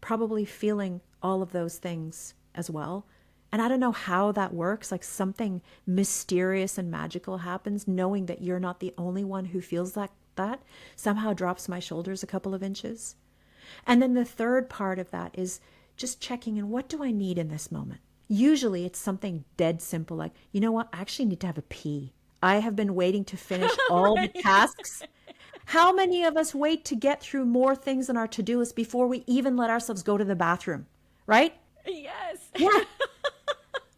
probably feeling all of those things as well. And I don't know how that works, like something mysterious and magical happens, knowing that you're not the only one who feels like that somehow drops my shoulders a couple of inches. And then the third part of that is just checking in, what do I need in this moment? Usually it's something dead simple, like, you know what, I actually need to have a pee. I have been waiting to finish all the tasks. How many of us wait to get through more things on our to-do list before we even let ourselves go to the bathroom, right? Yes. Yeah.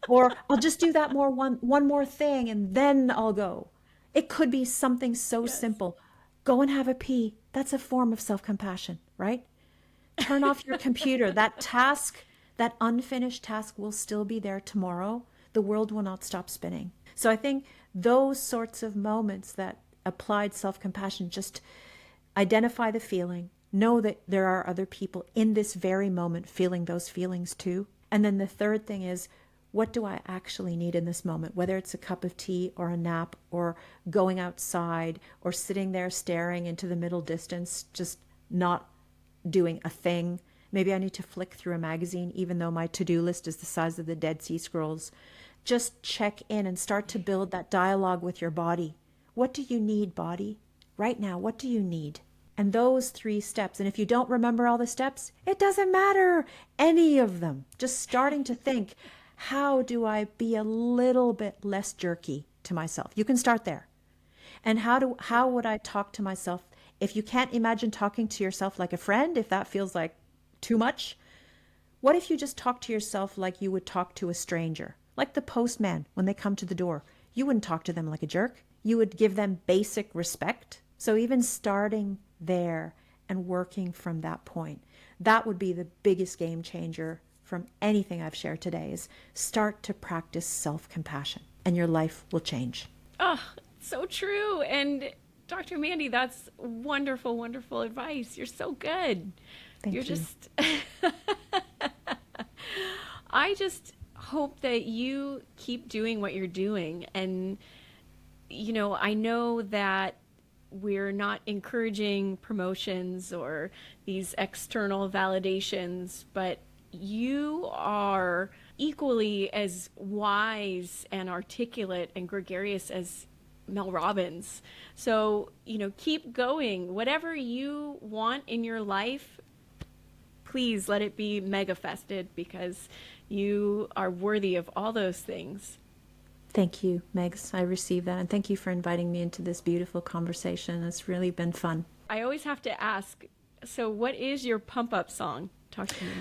Or I'll just do that one more thing and then I'll go. It could be something so simple. Go and have a pee. That's a form of self-compassion, right? Turn off your computer. That task, that unfinished task will still be there tomorrow. The world will not stop spinning. So I think those sorts of moments, that applied self-compassion, just identify the feeling, know that there are other people in this very moment feeling those feelings too. And then the third thing is, what do I actually need in this moment? Whether it's a cup of tea or a nap or going outside or sitting there staring into the middle distance, just not doing a thing. Maybe I need to flick through a magazine, even though my to-do list is the size of the Dead Sea Scrolls. Just check in and start to build that dialogue with your body. What do you need, body? Right now, what do you need? And those 3 steps, and if you don't remember all the steps, it doesn't matter, any of them. Just starting to think, how do I be a little bit less jerky to myself? You can start there. And how would I talk to myself? If you can't imagine talking to yourself like a friend, if that feels like too much, what if you just talk to yourself like you would talk to a stranger? Like the postman when they come to the door. You wouldn't talk to them like a jerk. You would give them basic respect. So even starting there and working from that point, that would be the biggest game changer from anything I've shared today, is start to practice self-compassion and your life will change. Oh, so true. And Dr. Mandy, that's wonderful, wonderful advice. You're so good. Thank you. Just, I just hope that you keep doing what you're doing. And I know that we're not encouraging promotions or these external validations, but you are equally as wise and articulate and gregarious as Mel Robbins. So, keep going. Whatever you want in your life, please let it be megafested, because you are worthy of all those things. Thank you, Megs. I received that. And thank you for inviting me into this beautiful conversation. It's really been fun. I always have to ask, so what is your pump up song? Talk to me.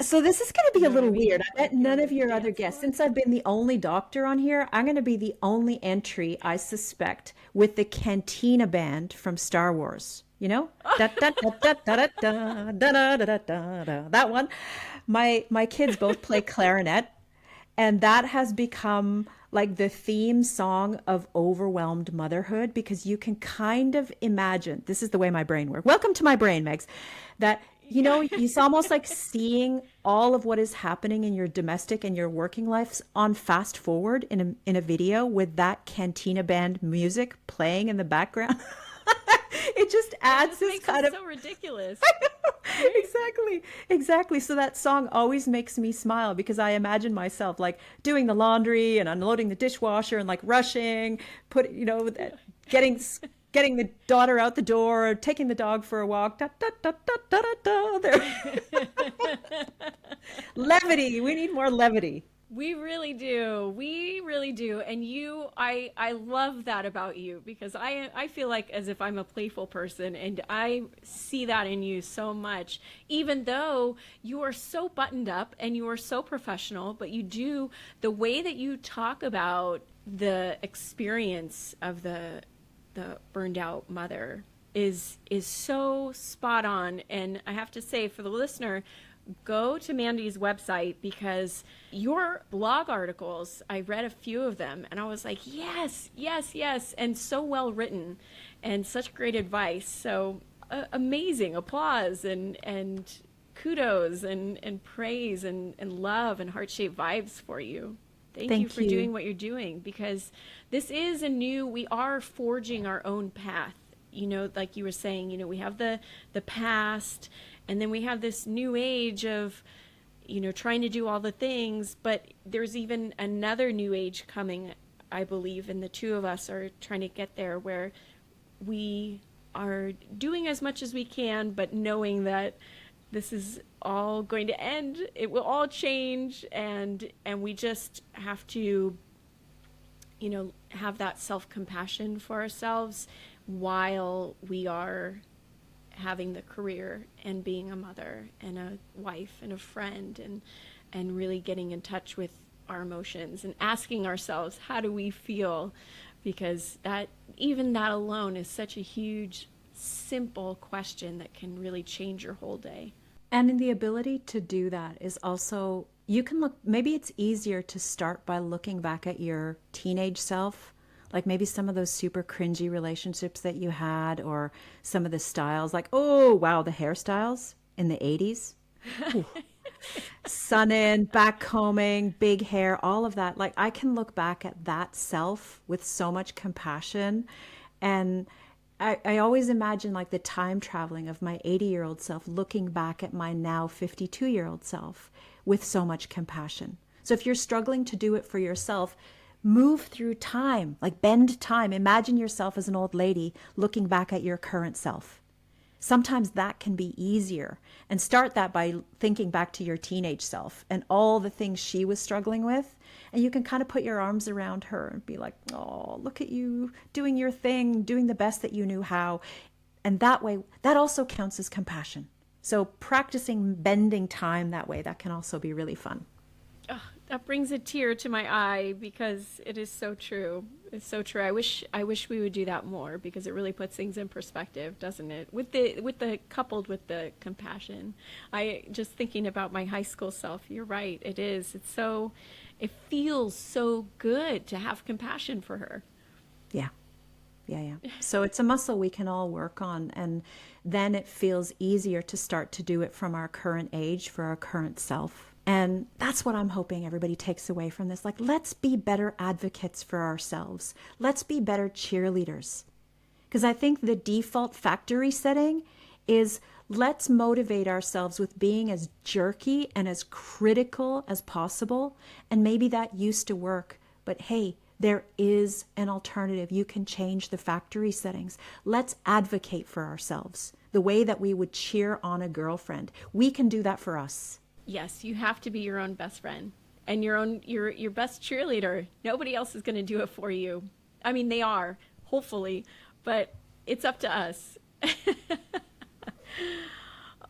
So this is going to be a little weird. I bet Like none your of your other dance guests, floor? since I've been the only doctor on here, I'm going to be the only entry, I suspect, with the Cantina Band from Star Wars. You know? Da, da, da, da, da, da, da, da, da, da, da, da. That one. My kids both play clarinet, and that has become like the theme song of overwhelmed motherhood, because you can kind of imagine, this is the way my brain works. Welcome to my brain, Megs. That it's almost like seeing all of what is happening in your domestic and your working lives on fast forward in a video with that Cantina Band music playing in the background. It just adds this Makes kind it of so ridiculous. Exactly. So that song always makes me smile, because I imagine myself like doing the laundry and unloading the dishwasher and like rushing, getting getting the daughter out the door, taking the dog for a walk. Da, da, da, da, da, da, da. Levity. We need more levity. We really do. We really do. And I love that about you, because I feel like as if I'm a playful person, and I see that in you so much, even though you are so buttoned up and you are so professional, but the way that you talk about the experience of the burned out mother is so spot on. And I have to say, for the listener, go to Mandy's website, because your blog articles, I read a few of them and I was like, yes, yes, yes. And so well written and such great advice. So amazing applause and kudos and praise and love and heart-shaped vibes for you. Thank you for doing what you're doing, because this is we are forging our own path. Like you were saying, we have the past, and then we have this new age of, trying to do all the things, but there's even another new age coming, I believe, and the two of us are trying to get there, where we are doing as much as we can, but knowing that this is all going to end. It will all change, and we just have to, have that self-compassion for ourselves while we are having the career and being a mother and a wife and a friend, and really getting in touch with our emotions and asking ourselves, how do we feel? Because that alone is such a huge, simple question that can really change your whole day. And in the ability to do that is also, you can look, maybe it's easier to start by looking back at your teenage self, like maybe some of those super cringy relationships that you had, or some of the styles, like, oh, wow, the hairstyles in the 80s. Sun in, back combing, big hair, all of that. Like, I can look back at that self with so much compassion. And I always imagine like the time traveling of my 80-year-old self looking back at my now 52-year-old self with so much compassion. So if you're struggling to do it for yourself, move through time, like bend time. Imagine yourself as an old lady looking back at your current self. Sometimes that can be easier. And start that by thinking back to your teenage self and all the things she was struggling with. And you can kind of put your arms around her and be like, oh, look at you doing your thing, doing the best that you knew how. And that way, that also counts as compassion. So practicing bending time that way, that can also be really fun. Oh, that brings a tear to my eye, because it is so true. It's so true. I wish we would do that more, because it really puts things in perspective, doesn't it? With the coupled with the compassion. I just thinking about my high school self. You're right. It is. It feels so good to have compassion for her. Yeah. So it's a muscle we can all work on, and then it feels easier to start to do it from our current age for our current self. And that's what I'm hoping everybody takes away from this. Like, let's be better advocates for ourselves. Let's be better cheerleaders. Because I think the default factory setting is let's motivate ourselves with being as jerky and as critical as possible. And maybe that used to work, but hey, there is an alternative. You can change the factory settings. Let's advocate for ourselves the way that we would cheer on a girlfriend. We can do that for us. Yes, you have to be your own best friend and your best cheerleader. Nobody else is going to do it for you. I mean, they are, hopefully, but it's up to us.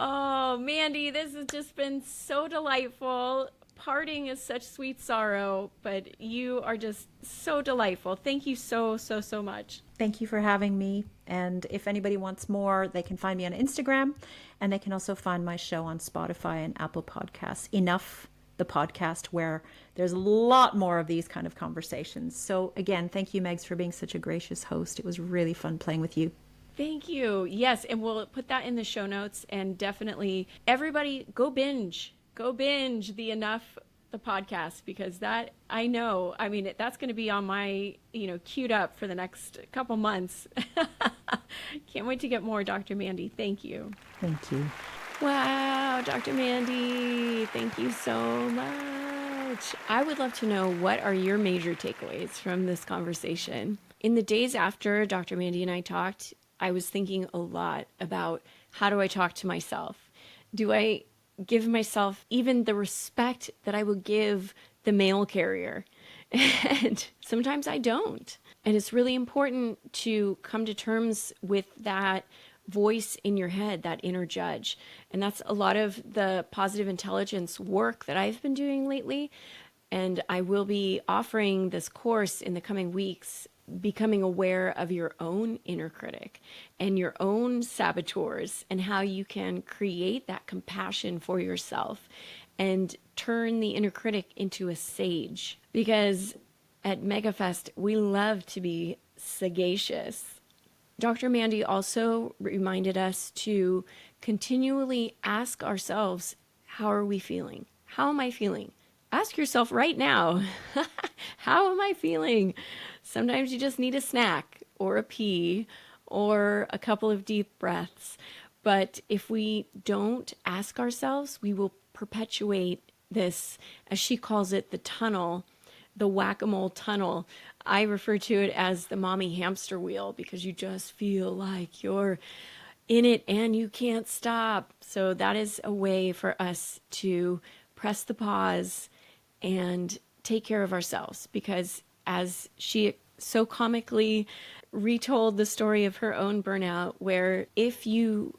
Oh, Mandy, this has just been so delightful. Parting is such sweet sorrow, but you are just so delightful. Thank you so, so, so much. Thank you for having me. And if anybody wants more, they can find me on Instagram, and they can also find my show on Spotify and Apple Podcasts. Enough, the podcast, where there's a lot more of these kind of conversations. So again, thank you, Megs, for being such a gracious host. It was really fun playing with you. Thank you. Yes, and we'll put that in the show notes, and definitely everybody go binge the podcast, because that, I know, I mean, that's going to be on my, queued up for the next couple months. Can't wait to get more, Dr. Mandy. Thank you. Thank you. Wow, Dr. Mandy, thank you so much. I would love to know, what are your major takeaways from this conversation? In the days after Dr. Mandy and I talked, I was thinking a lot about, how do I talk to myself? Do I give myself even the respect that I would give the mail carrier? And sometimes I don't. And it's really important to come to terms with that voice in your head, that inner judge. And that's a lot of the positive intelligence work that I've been doing lately. And I will be offering this course in the coming weeks, becoming aware of your own inner critic and your own saboteurs, and how you can create that compassion for yourself and turn the inner critic into a sage. Because at MegaFest, we love to be sagacious. Dr. Mandy also reminded us to continually ask ourselves, how are we feeling? How am I feeling? Ask yourself right now, how am I feeling? Sometimes you just need a snack or a pee or a couple of deep breaths. But if we don't ask ourselves, we will perpetuate this, as she calls it, the tunnel, the whack-a-mole tunnel. I refer to it as the mommy hamster wheel, because you just feel like you're in it and you can't stop. So that is a way for us to press the pause and take care of ourselves, because as she so comically retold the story of her own burnout, where if you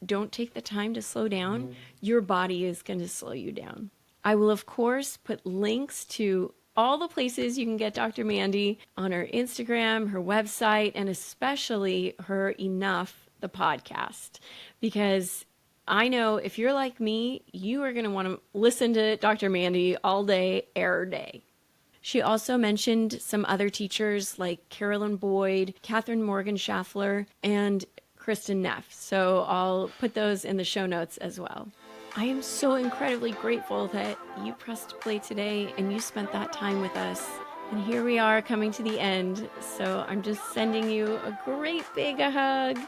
don't take the time to slow down, your body is going to slow you down. I will, of course, put links to all the places you can get Dr. Mandy on her Instagram, her website, and especially her Enough, the podcast, because I know if you're like me, you are going to want to listen to Dr. Mandy all day, every day. She also mentioned some other teachers like Carolyn Boyd, Catherine Morgan Schaffler, and Kristen Neff. So I'll put those in the show notes as well. I am so incredibly grateful that you pressed play today and you spent that time with us. And here we are coming to the end. So I'm just sending you a great big hug.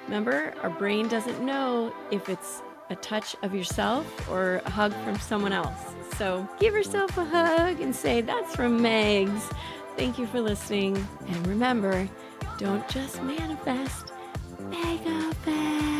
Remember, our brain doesn't know if it's a touch of yourself or a hug from someone else. So give yourself a hug and say, that's from Megs. Thank you for listening. And remember, don't just manifest, MegaFest.